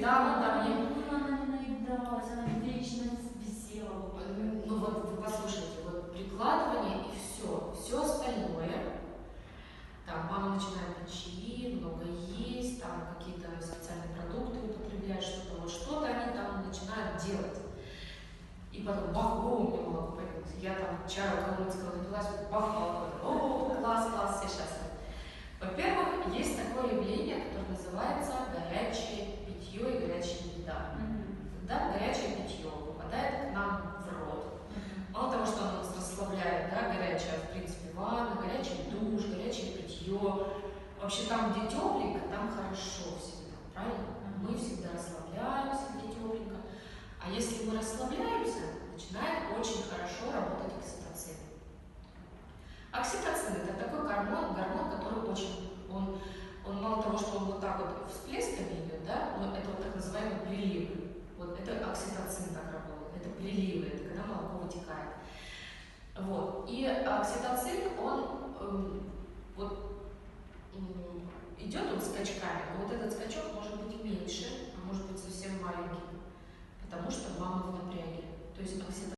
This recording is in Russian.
недавно там не... Она не наедалась, она вечно висела. Ну вот вы послушайте, вот прикладывание и все остальное. Там мама начинает мочи, много есть, там какие-то специальные продукты употребляют, что-то они там начинают делать. И потом бах, о, у меня молоко появилось. Я там чаю калмыцкого напилась, бах, молоко. О, класс, все счастливы. Во-первых, есть такое явление, которое называется горячее питье и горячая еда. Когда горячее питье попадает к нам в рот, мало того, что оно нас расслабляет, да, горячая, в принципе, ванна, горячий душ, горячее питье. Вообще там, где тепленько, там хорошо всегда, правильно? Мы всегда расслабляемся, где тепленько. А если мы расслабляемся, начинает очень хорошо работать окситоцин. Окситоцин – это такой гормон, который он мало того, что он вот так вот всплесками идет, да, но это вот так называемые приливы. Вот это окситоцин так работает, это приливы, это когда молоко вытекает. Вот. И окситоцин, он идет он скачками, но вот этот скачок может быть меньше, а может быть совсем маленький, потому что мама в напряге. То есть окситоцин